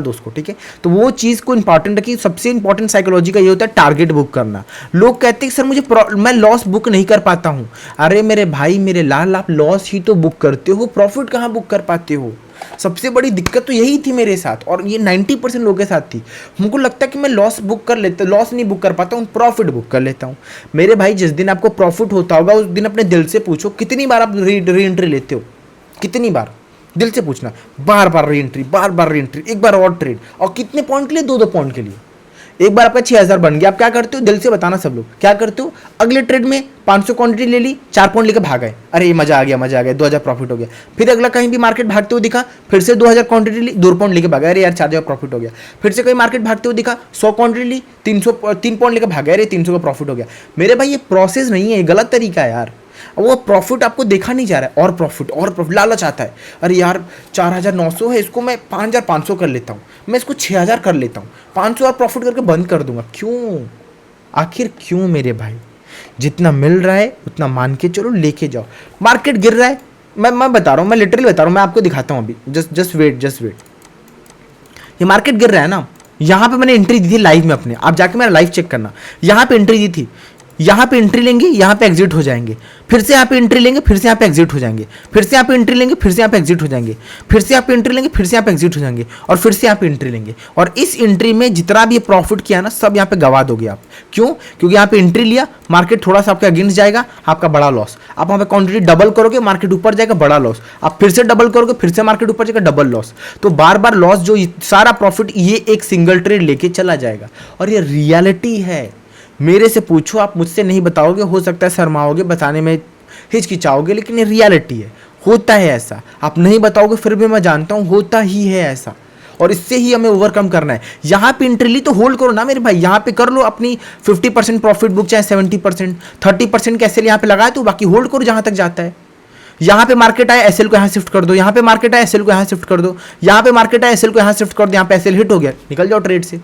दो उसको, ठीक है। तो वो चीज़ को इंपॉर्टेंट रखिए। सबसे इंपॉर्टेंट साइकोलॉजी का ये होता है टारगेट बुक करना। लोग कहते हैं सर मुझे मैं लॉस बुक नहीं कर पाता हूँ। अरे मेरे भाई मेरे लाल, आप लॉस ही तो बुक करते हो, प्रॉफिट कहाँ बुक कर पाते हो? सबसे बड़ी दिक्कत तो यही थी मेरे साथ, और ये 90% लोगों के साथ थी। हमको लगता है कि मैं लॉस बुक कर लेता, लॉस नहीं बुक कर पाता हूँ, प्रॉफिट बुक कर लेता हूँ। मेरे भाई जिस दिन आपको प्रॉफिट होता होगा उस दिन अपने दिल से पूछो कितनी बार आप री एंट्री लेते हो, कितनी बार, दिल से पूछना। बार बार री एंट्री, एक बार और ट्रेड, और कितने पॉइंट के लिए? 2-2 पॉइंट के लिए। एक बार आपका 6000 बन गया, आप क्या करते हो? दिल से बताना सब लोग, क्या करते हो? अगले ट्रेड में 500 क्वांटिटी ले ली, 4 पॉइंट लेकर भाग गए, अरे मजा आ गया 2000 प्रॉफिट हो गया। फिर अगला कहीं भी मार्केट भागते हुए दिखा, फिर से 2000 क्वांटिटी ली, 2 पॉइंट लेकर भागा, अरे यार 4000 प्रॉफिट हो गया। फिर से कहीं मार्केट भागते हुए दिखा, 100 क्वांटिटी ली, 3 पॉइंट लेकर भागा, अरे 300 का प्रॉफिट हो गया। मेरे भाई ये प्रोसेस नहीं है, ये गलत तरीका है यार। वो प्रॉफिट आपको देखा नहीं जा रहा है, और प्रॉफिट, लालच आता है। अरे यार 4900 है, इसको मैं 5500 कर लेता हूँ, मैं इसको 6000 कर लेता हूँ, 500 और प्रॉफिट करके बंद कर दूंगा। क्यों? आखिर क्यों मेरे भाई? जितना मिल रहा है उतना मान के चलो, लेके जाओ। मार्केट गिर रहा है, मैं बता रहा हूँ, मैं लिटरली बता रहा हूँ, मैं आपको दिखाता हूँ अभी। Just wait. ये मार्केट गिर रहा है ना, यहाँ पे मैंने एंट्री दी थी लाइव में अपने, आप जाके मेरा लाइव चेक करना। यहाँ पे एंट्री दी थी, यहाँ पे एंट्री लेंगे, यहाँ पे एग्जिट हो जाएंगे, फिर से यहाँ पे एंट्री लेंगे, फिर से यहाँ पे एग्जिट हो जाएंगे, फिर से यहाँ पे एंट्री लेंगे, फिर से यहाँ पे एग्जिट हो जाएंगे, फिर से यहाँ पे एंट्री लेंगे, फिर से यहाँ पे एग्जिट हो जाएंगे, और फिर से यहाँ पे एंट्री लेंगे। और इस एंट्री में जितना भी प्रॉफिट किया ना, सब यहाँ पे गवा दोगे आप। क्यों? क्योंकि यहाँ पे एंट्री लिया, मार्केट थोड़ा सा आपके अगेंस्ट जाएगा, आपका बड़ा लॉस। आप वहाँ पे क्वांटिटी डबल करोगे, मार्केट ऊपर जाएगा, बड़ा लॉस। आप फिर से डबल करोगे, फिर से मार्केट ऊपर जाएगा, डबल लॉस। तो बार बार लॉस, जो सारा प्रॉफिट ये एक सिंगल ट्रेड लेके चला जाएगा। और ये रियलिटी है, मेरे से पूछो, आप मुझसे नहीं बताओगे, हो सकता है शर्माओगे, बताने में हिचकिचाओगे, लेकिन ये रियलिटी है। होता है ऐसा, आप नहीं बताओगे फिर भी मैं जानता हूँ होता ही है ऐसा, और इससे ही हमें ओवरकम करना है। यहाँ पे इंटरली तो होल्ड करो ना मेरे भाई, यहाँ पे कर लो अपनी 50% प्रॉफिट बुक, चाहे 70%, 30% कैसे यहाँ पे लगाए तो बाकी होल्ड करो जहाँ तक जाता है। यहाँ पे मार्केट आया, एसएल को यहाँ शिफ्ट कर दो, यहाँ पे मार्केट आया, एसएल को यहाँ शिफ्ट कर दो, यहाँ पे मार्केट आया, एसएल को यहाँ शिफ्ट कर दो, यहाँ पे एसएल हिट हो गया, निकल जाओ ट्रेड से,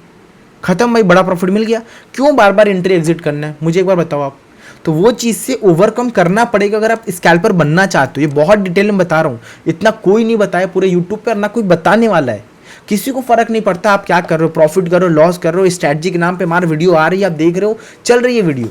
खत्म भाई, बड़ा प्रॉफिट मिल गया। क्यों बार बार एंट्री एग्जिट करना है, मुझे एक बार बताओ आप। तो वो चीज़ से ओवरकम करना पड़ेगा अगर आप स्कैल्पर बनना चाहते हो। ये बहुत डिटेल में बता रहा हूँ, इतना कोई नहीं बताया पूरे यूट्यूब पर, ना कोई बताने वाला है। किसी को फर्क नहीं पड़ता आप क्या कर रहे हो, प्रॉफिट कर रहे हो, लॉस कर रहे हो, स्ट्रैटेजी के नाम पे मार वीडियो आ रही है, आप देख रहे हो, चल रही है वीडियो।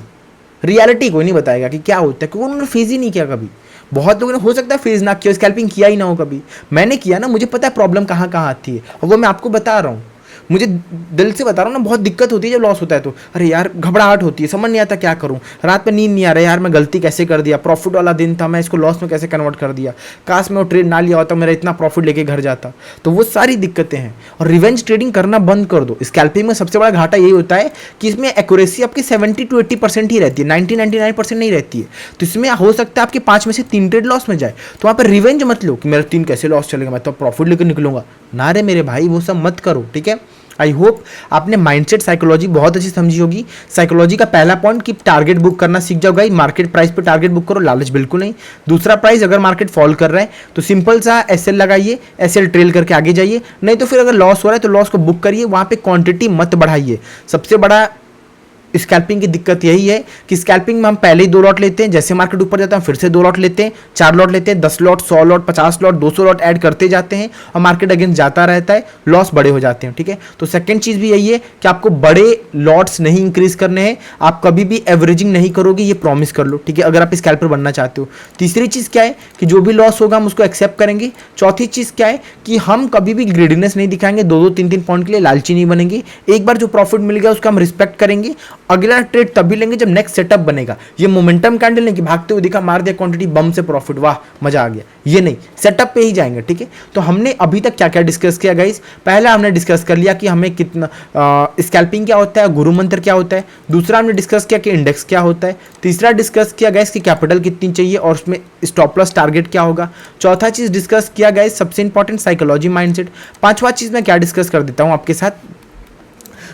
रियलिटी कोई नहीं बताएगा कि क्या होता है, क्योंकि उन्होंने फेज ही नहीं किया कभी। बहुत लोगों ने हो सकता है फेज ना किया, स्कैल्पिंग किया ही ना हो कभी, मैंने किया ना, मुझे पता है प्रॉब्लम कहाँ कहाँ आती है, और वो मैं आपको बता रहा हूँ। मुझे दिल से बता रहा हूँ ना, बहुत दिक्कत होती है जब लॉस होता है तो, अरे यार घबराहट होती है, समझ नहीं आता क्या करूँ, रात में नींद नहीं आ रहा यार, मैं गलती कैसे कर दिया, प्रॉफिट वाला दिन था, मैं इसको लॉस में कैसे कन्वर्ट कर दिया, काश मैं वो ट्रेड ना लिया होता, मेरा इतना प्रॉफिट लेके घर जाता। तो वो सारी दिक्कतें हैं, और रिवेंज ट्रेडिंग करना बंद कर दो। स्कैल्पिंग में सबसे बड़ा घाटा यही होता है कि इसमें एक्यूरेसी आपकी 70 to 80% ही रहती है, 99% नहीं रहती है। तो इसमें हो सकता है आपके 5 में से 3 ट्रेड लॉस में जाए, तो वहाँ पर रिवेंज मत लो कि मेरा 3 कैसे लॉस चलेगा, मैं तो प्रॉफिट लेकर निकलूंगा ना रे मेरे भाई, वो सब मत करो, ठीक है। आई होप आपने माइंडसेट साइकोलॉजी बहुत अच्छी समझी होगी। साइकोलॉजी का पहला पॉइंट कि टारगेट बुक करना सीख जाओ गाइस, मार्केट प्राइस पे टारगेट बुक करो, लालच बिल्कुल नहीं। दूसरा प्राइस, अगर मार्केट फॉल कर रहा है तो सिंपल सा एसएल लगाइए, एसएल ट्रेल करके आगे जाइए, नहीं तो फिर अगर लॉस हो रहा है तो लॉस को बुक करिए, वहाँ पे क्वांटिटी मत बढ़ाइए। सबसे बड़ा स्कैल्पिंग की दिक्कत यही है कि स्कैल्पिंग में हम पहले ही 2 लॉट लेते हैं, जैसे मार्केट ऊपर जाता है फिर से 2 लॉट लेते हैं, 4 लॉट लेते हैं, 10 lot, 100 lot, 50 lot, 200 lot add करते जाते हैं, और मार्केट अगेंस्ट जाता रहता है, लॉस बड़े हो जाते हैं, ठीक है। तो सेकंड चीज़ भी यही है कि आपको बड़े लॉट्स नहीं इंक्रीज करने हैं, आप कभी भी एवरेजिंग नहीं करोगे, ये प्रॉमिस कर लो, ठीक है, अगर आप स्कैल्पर बनना चाहते हो। तीसरी चीज़ क्या है कि जो भी लॉस होगा हम उसको एक्सेप्ट करेंगे। चौथी चीज़ क्या है कि हम कभी भी ग्रेडीनेस नहीं दिखाएंगे, 2-2, 3-3 पॉइंट के लिए लालची नहीं बनेंगे। एक बार जो प्रॉफिट मिल गया उसका हम रिस्पेक्ट करेंगे, अगला ट्रेड तभी लेंगे जब नेक्स्ट सेटअप बनेगा। ये मोमेंटम कैंडल नहीं कि भागते हुए दिखा, मार दिया क्वांटिटी, बम से प्रॉफिट, वाह मजा आ गया, ये नहीं, सेटअप पे ही जाएंगे, ठीक है। तो हमने अभी तक क्या क्या डिस्कस किया गाइस? पहला हमने डिस्कस कर लिया कि हमें कितना स्कैल्पिंग क्या होता है, गुरु मंत्र क्या होता है। दूसरा हमने डिस्कस किया कि इंडेक्स क्या होता है। तीसरा डिस्कस किया गाइस कि कैपिटल कितनी चाहिए और उसमें स्टॉप लॉस टारगेट क्या होगा। चौथा चीज डिस्कस किया गाइस सबसे इंपॉर्टेंट साइकोलॉजी माइंडसेट। पांचवा चीज मैं क्या डिस्कस कर देता हूं आपके साथ,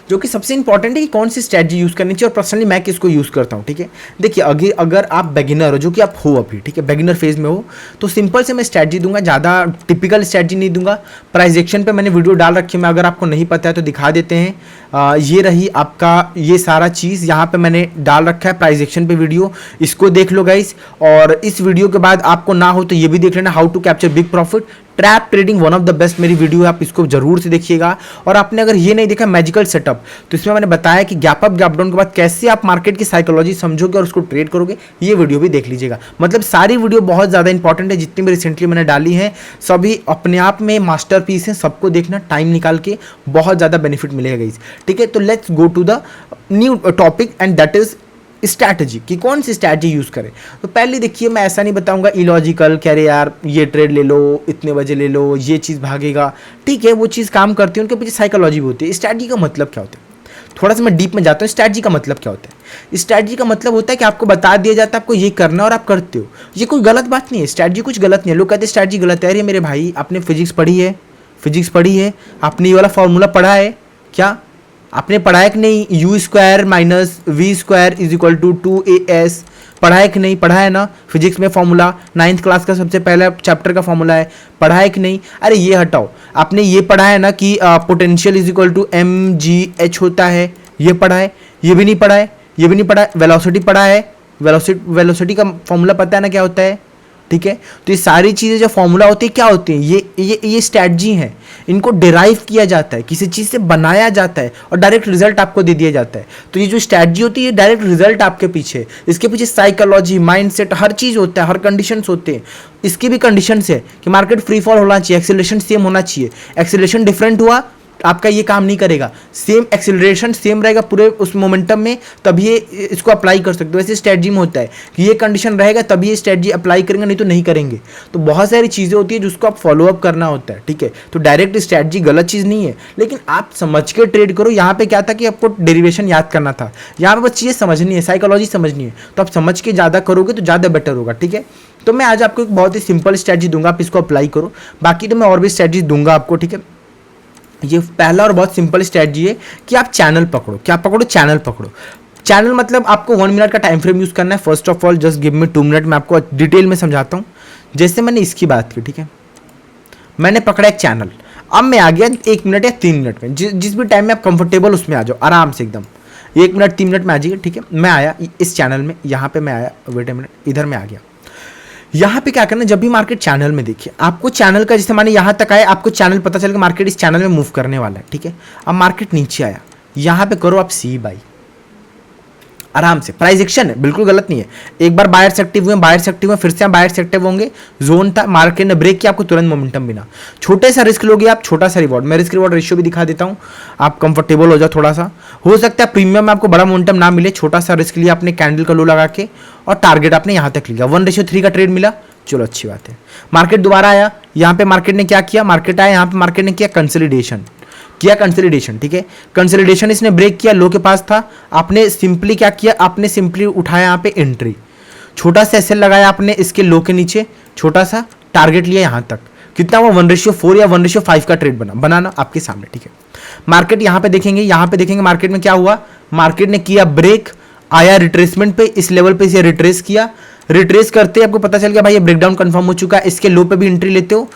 जो कि सबसे इंपॉर्टेंट है कि कौन सी स्ट्रैटेजी यूज़ करनी चाहिए और पर्सनली मैं किसको यूज़ करता हूँ, ठीक है। देखिए अगर आप बिगिनर हो, जो कि आप हो अभी, ठीक है, बिगिनर फेज में हो, तो सिंपल से मैं स्ट्रैटेजी दूंगा, ज़्यादा टिपिकल स्ट्रैटेजी नहीं दूंगा। प्राइस एक्शन पे मैंने वीडियो डाल रखी है, मैं अगर आपको नहीं पता है तो दिखा देते हैं। ये रही आपका ये सारा चीज़ यहाँ पे मैंने डाल रखा है प्राइस एक्शन पे वीडियो, इसको देख लो गाइस। और इस वीडियो के बाद आपको ना हो तो ये भी देख लेना, how to capture big profit, trap trading, one of the best मेरी वीडियो है, आप इसको जरूर से देखिएगा। और आपने अगर ये नहीं देखा मैजिकल सेटअप, तो इसमें मैंने बताया कि गैप अप गैप डाउन के बाद कैसे आप मार्केट की साइकोलॉजी समझोगे और उसको ट्रेड करोगे, ये वीडियो भी देख लीजिएगा। मतलब सारी वीडियो बहुत ज़्यादा इंपॉर्टेंट है, जितनी भी रिसेंटली मैंने डाली है सभी अपने आप में मास्टरपीस हैं, सबको देखना, टाइम निकाल के, बहुत ज़्यादा बेनिफिट मिलेगा गाइस, ठीक है। तो let's go to the new topic and that is strategy, कि कौन सी स्ट्रैटेजी यूज़ करें। तो पहले देखिए, मैं ऐसा नहीं बताऊंगा इलॉजिकल, कह रहे यार ये ट्रेड ले लो, इतने बजे ले लो, ये चीज़ भागेगा, ठीक है, वो चीज़ काम करती है, उनके पीछे साइकोलॉजी भी होती है। स्ट्रैटेजी का मतलब क्या होता है, थोड़ा सा मैं डीप में जाता हूँ। स्ट्रैटेजी का मतलब क्या होता है? स्ट्रैटेजी का मतलब होता है कि आपको बता दिया जाता है आपको ये करना और आप करते हो, ये कोई गलत बात नहीं है, स्ट्रैटेजी कुछ गलत नहीं है। लोग कहते हैं स्ट्रैटेजी गलत है, अरे मेरे भाई आपने फिजिक्स पढ़ी है, आपने ये वाला फॉर्मूला पढ़ा है क्या? आपने पढ़ा है कि नहीं, u² - v² = 2as, पढ़ा है कि नहीं? पढ़ा है ना, फिजिक्स में फॉर्मूला 9th क्लास का सबसे पहला चैप्टर का फॉर्मूला है, पढ़ा है कि नहीं? अरे ये हटाओ, आपने ये पढ़ा है ना कि पोटेंशियल = mgh होता है, ये पढ़ा है? ये भी नहीं पढ़ा है, ये भी नहीं पढ़ा है। वेलोसिटी पढ़ा है, वेलोसिटी का फॉर्मूला पता है ना क्या होता है, ठीक है। तो ये सारी चीज़ें जो फॉर्मूला होती है क्या होती हैं, ये स्ट्रैटेजी है, इनको डिराइव किया जाता है, किसी चीज़ से बनाया जाता है और डायरेक्ट रिजल्ट आपको दे दिया जाता है। तो ये जो स्ट्रैटेजी होती है, ये डायरेक्ट रिजल्ट आपके पीछे, इसके पीछे साइकोलॉजी, माइंडसेट, हर चीज़ होता है, हर कंडीशंस होते हैं। इसकी भी कंडीशंस है कि मार्केट फ्री फॉल होना चाहिए, एक्सेलरेशन सेम होना चाहिए, एक्सेलरेशन डिफरेंट हुआ आपका ये काम नहीं करेगा, सेम एक्सेलरेशन सेम रहेगा पूरे उस मोमेंटम में, तभी ये इसको अप्लाई कर सकते हो। वैसे स्ट्रेटजी में होता है कि ये कंडीशन रहेगा तभी ये स्ट्रेटजी अप्लाई करेंगे, नहीं तो नहीं करेंगे। तो बहुत सारी चीज़ें होती है जिसको आप फॉलो अप करना होता है, ठीक है। तो डायरेक्ट स्ट्रेटजी गलत चीज़ नहीं है, लेकिन आप समझ के ट्रेड करो। यहाँ पे क्या था कि आपको डेरिवेशन याद करना था, यहाँ पे बस चीज़ें समझनी है, साइकोलॉजी समझनी है, तो आप समझ के ज़्यादा करोगे तो ज़्यादा बेटर होगा, ठीक है। तो मैं आज आपको एक बहुत ही सिंपल स्ट्रेटजी दूंगा, आप इसको अप्लाई करो। बाकी तो मैं और भी स्ट्रेटजी दूंगा आपको, ठीक है। ये पहला और बहुत सिंपल स्ट्रेटजी है कि आप चैनल पकड़ो। क्या पकड़ो? चैनल पकड़ो। चैनल मतलब आपको 1 मिनट का टाइम फ्रेम यूज़ करना है। First of all just give me 2 minute, मैं आपको डिटेल में समझाता हूँ। जैसे मैंने इसकी बात की, ठीक है, मैंने पकड़ा एक चैनल, अब मैं आ गया 1 मिनट या 3 मिनट में, जिस भी टाइम में आप कंफर्टेबल उसमें आ जाओ आराम से एकदम। 1 मिनट 3 मिनट में आ जाइए, ठीक है। मैं आया इस चैनल में, यहाँ पे मैं आया, वेट ए मिनट, इधर में आ गया। यहाँ पे क्या करना, जब भी मार्केट चैनल में देखिए, आपको चैनल का, जैसे माने यहाँ तक आए, आपको चैनल पता चल कि मार्केट इस चैनल में मूव करने वाला है, ठीक है। अब मार्केट नीचे आया, यहाँ पे करो आप सी बाई आराम से। प्राइस एक्शन है, बिल्कुल गलत नहीं है। एक बार बायर्स एक्टिव हुए, बायर्स एक्टिव हुए, फिर से बायर्स एक्टिव होंगे, जोन था, मार्केट ने ब्रेक किया, आपको तुरंत मोमेंटम बिना, छोटे सा रिस्क लोगे आप, छोटा सा रिवॉर्ड। मैं रिस्क रिवॉर्ड रेशियो भी दिखा देता हूँ, आप कंफर्टेबल हो जाओ थोड़ा सा। हो सकता है प्रीमियम में आपको बड़ा मोमेंटम ना मिले, छोटा सा रिस्क लिया आपने कैंडल का लो लगा के, और टारगेट आपने यहाँ तक लिया, 1:3 का ट्रेड मिला, चलो अच्छी बात है। मार्केट दोबारा आया, यहाँ पे मार्केट ने क्या किया, मार्केट आया, यहाँ पे मार्केट ने किया कंसोलिडेशन, ठीक है। कंसोलिडेशन इसने ब्रेक किया, लो के पास था, आपने सिंपली क्या किया, आपने सिंपली उठाया यहाँ पे एंट्री, छोटा सा एसएल लगाया आपने इसके लो के नीचे, छोटा सा टारगेट लिया यहाँ तक, कितना हुआ 1:4 या 1:5 का ट्रेड बनाना आपके सामने, ठीक है। मार्केट यहाँ पे देखेंगे मार्केट में क्या हुआ, मार्केट ने किया ब्रेक, आया रिट्रेसमेंट पे, इस लेवल पे इसे रिट्रेस किया, रिट्रेस करते आपको पता चल गया भाई ये ब्रेकडाउन कंफर्म हो चुका है। इसके लो पे भी एंट्री लेते हो,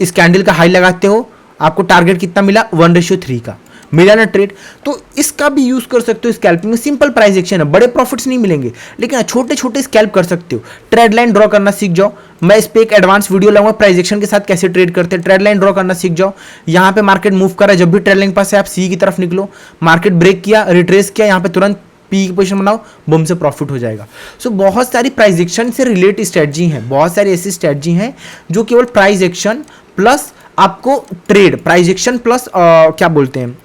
इस कैंडल का हाई लगाते हो, आपको टारगेट कितना मिला, 1:3 का मिला ना ट्रेड। तो इसका भी यूज कर सकते हो स्कैल्पिंग में। सिंपल प्राइस एक्शन है, बड़े प्रॉफिट्स नहीं मिलेंगे, लेकिन छोटे छोटे स्कैल्प कर सकते हो। ट्रेड लाइन ड्रॉ करना सीख जाओ, मैं इस पे एक एडवांस वीडियो लाऊंगा प्राइस एक्शन के साथ कैसे ट्रेड करते हैं। ट्रेड लाइन ड्रॉ करना सीख जाओ। यहाँ पे मार्केट मूव कर रहा है, जब भी ट्रेड लाइन पास है आप सी की तरफ निकलो, मार्केट ब्रेक किया, रिट्रेस किया, यहाँ पे तुरंत पी की पोजीशन बनाओ, बम से प्रॉफिट हो जाएगा। सो बहुत सारी प्राइस एक्शन से रिलेट स्ट्रेटजी हैं, बहुत सारी ऐसी स्ट्रेटजी हैं जो केवल प्राइस एक्शन प्लस आपको ट्रेड, प्राइस एक्शन प्लस क्या बोलते हैं,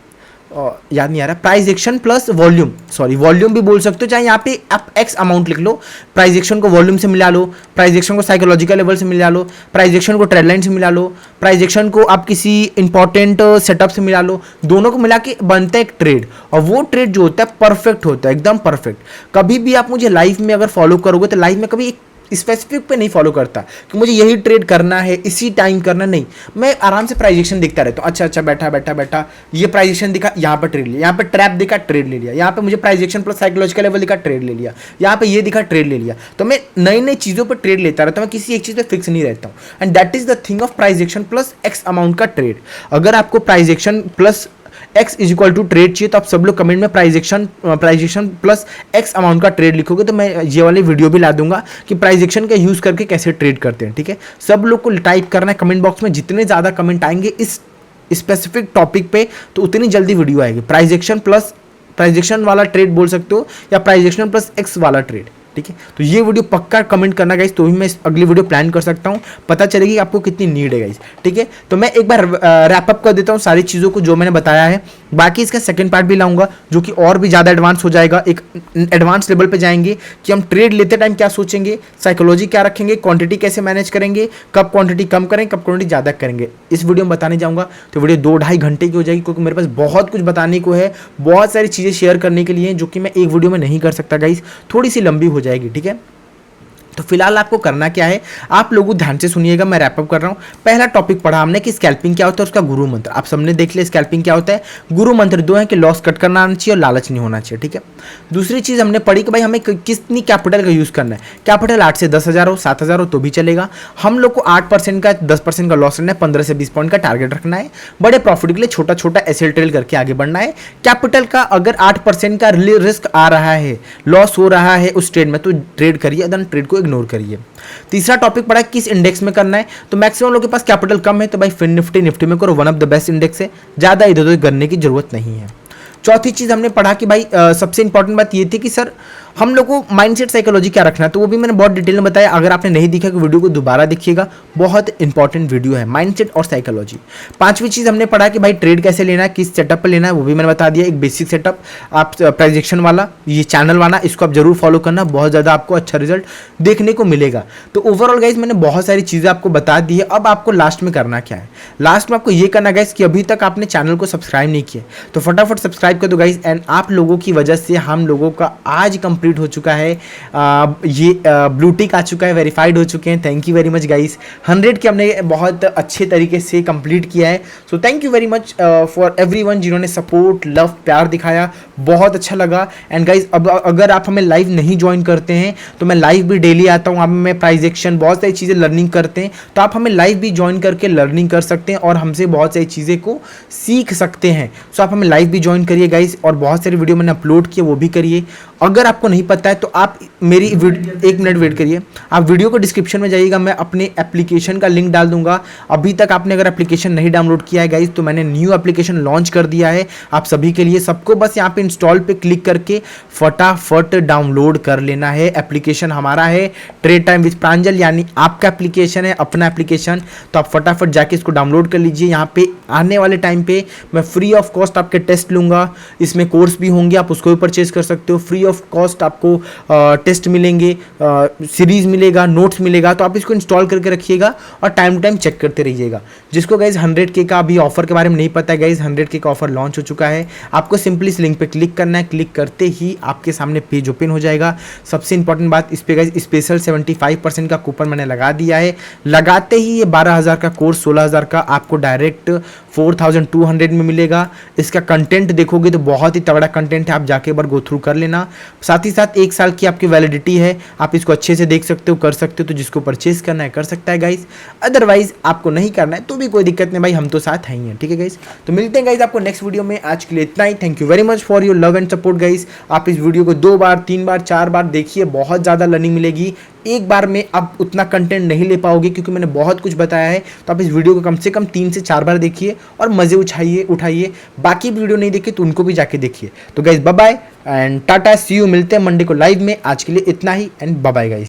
याद नहीं आ रहा, price action plus volume, sorry volume भी बोल सकते हो, चाहे यहाँ पे आप एक्स अमाउंट लिख लो, प्राइस एक्शन को वॉल्यूम से मिला लो, प्राइस एक्शन को साइकोलॉजिकल लेवल से मिला लो, प्राइस एक्शन को ट्रेड लाइन से मिला लो, प्राइस एक्शन को आप किसी इंपॉर्टेंट सेटअप से मिला लो, दोनों को मिला के बनता है एक ट्रेड। और वो ट्रेड जो होता है परफेक्ट होता है, एकदम परफेक्ट। कभी भी आप मुझे लाइफ में अगर फॉलो करोगे तो लाइफ में कभी एक स्पेसिफिक पे नहीं फॉलो करता कि मुझे यही ट्रेड करना है, इसी टाइम करना, नहीं। मैं आराम से प्राइस एक्शन देखता रहता हूँ, अच्छा बैठा ये प्राइस एक्शन दिखा, यहाँ पर ट्रेड लिया, यहाँ पे ट्रैप दिखा, ट्रेड ले लिया, यहाँ पे मुझे price action plus psychological level दिखा, ट्रेड ले लिया, यहाँ पे ये दिखा, ट्रेड ले लिया। तो मैं नई नई चीज़ों पर ट्रेड लेता रहता हूँ, मैं किसी एक चीज़ पे फिक्स नहीं रहता हूँ। And that is the thing of price action plus X amount का ट्रेड। अगर आपको price action plus x is equal to trade चाहिए तो आप सब लोग कमेंट में price action plus x amount का ट्रेड लिखोगे, तो मैं ये वाली वीडियो भी ला दूंगा कि प्राइस एक्शन का यूज करके कैसे ट्रेड करते हैं, ठीक है। सब लोग को टाइप करना है कमेंट बॉक्स में, जितने ज़्यादा कमेंट आएंगे इस स्पेसिफिक टॉपिक पे तो उतनी जल्दी वीडियो आएगी। प्राइस एक्शन वाला ट्रेड बोल सकते हो या प्राइस एक्शन प्लस x वाला ट्रेड, ठीक है। तो ये वीडियो पक्का कमेंट करना गाइस, तो भी मैं अगली वीडियो प्लान कर सकता हूँ, पता चलेगी आपको कितनी नीड है गाइस, ठीक है। तो मैं एक बार रैप अप कर देता हूँ सारी चीज़ों को जो मैंने बताया है। बाकी इसका सेकंड पार्ट भी लाऊंगा जो कि और भी ज़्यादा एडवांस हो जाएगा, एक एडवांस लेवल पे जाएंगे कि हम ट्रेड लेते टाइम क्या सोचेंगे, साइकोलॉजी क्या रखेंगे, क्वांटिटी कैसे मैनेज करेंगे, कब क्वांटिटी कम करेंगे, कब क्वांटिटी ज़्यादा करेंगे, इस वीडियो में बताने जाऊँगा। तो वीडियो 2-2.5 घंटे की हो जाएगी, क्योंकि मेरे पास बहुत कुछ बताने को है, बहुत सारी चीज़ें शेयर करने के लिए जो कि मैं एक वीडियो में नहीं कर सकता गाइस, थोड़ी सी लंबी हो जाएगी, ठीक है। तो फिलहाल आपको करना क्या है, आप लोगों ध्यान से सुनिएगा, मैं रैप अप कर रहा हूँ। पहला टॉपिक पढ़ा हमने कि स्कैल्पिंग क्या होता है, उसका गुरु मंत्र आप सबने देख लिया। स्कैल्पिंग क्या होता है, गुरु मंत्र 2 है कि लॉस कट करना आना चाहिए और लालच नहीं होना चाहिए, ठीक है। दूसरी चीज़ हमने पढ़ी कि भाई हमें कितनी कैपिटल का यूज़ करना है। कैपिटल 8 से 10,000 हो, 7,000 हो तो भी चलेगा। हम लोग को 8% का 10% का लॉस रखना है, 15 से 20 पॉइंट का टारगेट रखना है। बड़े प्रॉफिट के लिए छोटा छोटा एसेट ट्रेड करके आगे बढ़ना है। कैपिटल का अगर 8% का रिस्क आ रहा है, लॉस हो रहा है उस ट्रेड में, तो ट्रेड करिए, अदर ट्रेड को इग्नोर करिए। तीसरा टॉपिक पढ़ा किस इंडेक्स में करना है, तो मैक्सिमम लोगों के पास कैपिटल कम है तो भाई फिन निफ्टी में करो, one of the best index है, ज़्यादा इधर उधर करने की जरूरत नहीं है। चौथी चीज़ हमने पढ़ा कि भाई सबसे इंपॉर्टेंट बात ये थी कि सर हम लोग को माइंडसेट साइकोलॉजी क्या रखना है, तो वो भी मैंने बहुत डिटेल में बताया। अगर आपने नहीं देखा कि वीडियो को दोबारा देखिएगा, बहुत इंपॉर्टेंट वीडियो है माइंडसेट और साइकोलॉजी। पांचवी चीज़ हमने पढ़ा कि भाई ट्रेड कैसे लेना है, किस सेटअप पर लेना है, वो भी मैंने बता दिया। एक बेसिक सेटअप आप प्राइजेक्शन वाला, ये चैनल वाला, इसको आप जरूर फॉलो करना, बहुत ज़्यादा आपको अच्छा रिजल्ट देखने को मिलेगा। तो ओवरऑल गाइज मैंने बहुत सारी चीज़ें आपको बता दी है। अब आपको लास्ट में करना क्या है, लास्ट में आपको ये करना गाइज कि अभी तक आपने चैनल को सब्सक्राइब नहीं किया तो फटाफट सब्सक्राइब कर दो गाइज। एंड आप लोगों की वजह से हम लोगों का आज कंप्लीट हो चुका है, ये ब्लू टिक आ चुका है, वेरीफाइड हो चुके हैं। Thank you very much guys. 100 के हमने बहुत अच्छे तरीके से कंप्लीट किया है। So thank you very much for everyone जिन्होंने सपोर्ट, लव, प्यार दिखाया, बहुत अच्छा लगा। एंड गाइज अब अगर आप हमें लाइव नहीं ज्वाइन करते हैं तो मैं लाइव भी डेली आता हूँ, आप में प्राइजेक्शन बहुत सारी चीज़ें लर्निंग करते हैं, तो आप हमें लाइव भी ज्वाइन करके लर्निंग कर सकते हैं और हमसे बहुत सारी चीज़ें को सीख सकते हैं। सो आप हमें लाइव भी ज्वाइन करिए गाइज, और बहुत सारी वीडियो मैंने अपलोड किए वो भी करिए। अगर आपको नहीं पता है तो आप मेरी एक मिनट वेट करिए, आप वीडियो को डिस्क्रिप्शन में जाइएगा, मैं अपने एप्लीकेशन का लिंक डाल दूंगा। अभी तक आपने अगर एप्लीकेशन नहीं डाउनलोड किया है गाइज तो मैंने न्यू एप्लीकेशन लॉन्च कर दिया है आप सभी के लिए। सबको बस यहाँ पे इंस्टॉल पे क्लिक करके फटाफट डाउनलोड कर लेना है। एप्लीकेशन हमारा है ट्रेड टाइम विद प्रांजल, यानी आपका एप्लीकेशन है, अपना एप्लीकेशन, तो आप फटाफट जाके इसको डाउनलोड कर लीजिए। यहाँ पे आने वाले टाइम पे मैं फ्री ऑफ कॉस्ट आपके टेस्ट लूँगा, इसमें कोर्स भी होंगे, आप उसको भी परचेज कर सकते हो। फ्री ऑफ कॉस्ट आपको टेस्ट मिलेंगे, सीरीज मिलेगा, नोट्स मिलेगा, तो आप इसको इंस्टॉल करके रखिएगा और टाइम टू टाइम चेक करते रहिएगा। जिसको गाइज 100K का अभी ऑफर के बारे में नहीं पता है गाइज, 100K का ऑफर लॉन्च हो चुका है। आपको सिंपली इस लिंक पे क्लिक करना है, क्लिक करते ही आपके सामने पेज ओपन हो जाएगा। सबसे इंपॉर्टेंट बात, इस पे गाइज स्पेशल 75% का कूपन मैंने लगा दिया है। लगाते ही ये 12,000 का कोर्स 16,000 का आपको डायरेक्ट 4,200 में मिलेगा। इसका कंटेंट देखोगे तो बहुत ही तगड़ा कंटेंट है, आप जाके एक बार गो थ्रू कर लेना। साथ ही साथ 1 साल की आपकी वैलिडिटी है, आप इसको अच्छे से देख सकते हो, कर सकते हो। तो जिसको परचेज करना है कर सकता है गाइज, अदरवाइज आपको नहीं करना है तो भी कोई दिक्कत नहीं भाई, हम तो साथ हैं ही हैं, ठीक है गाइज। तो मिलते हैं गाइज आपको नेक्स्ट वीडियो में। आज के लिए इतना ही। Thank you very much for your love and support guys. आप इस वीडियो को 2 बार, 3 बार, 4 बार देखिए, बहुत ज़्यादा लर्निंग मिलेगी। एक बार में आप उतना कंटेंट नहीं ले पाओगे क्योंकि मैंने बहुत कुछ बताया है, तो आप इस वीडियो को कम से कम 3 से 4 बार देखिए और मज़े उठाइए। बाकी वीडियो नहीं देखिए तो उनको भी जाके देखिए। तो guys bye bye and tata, see you. मिलते हैं मंडे को लाइव में। आज के लिए इतना ही एंड बाय बाय गाइज।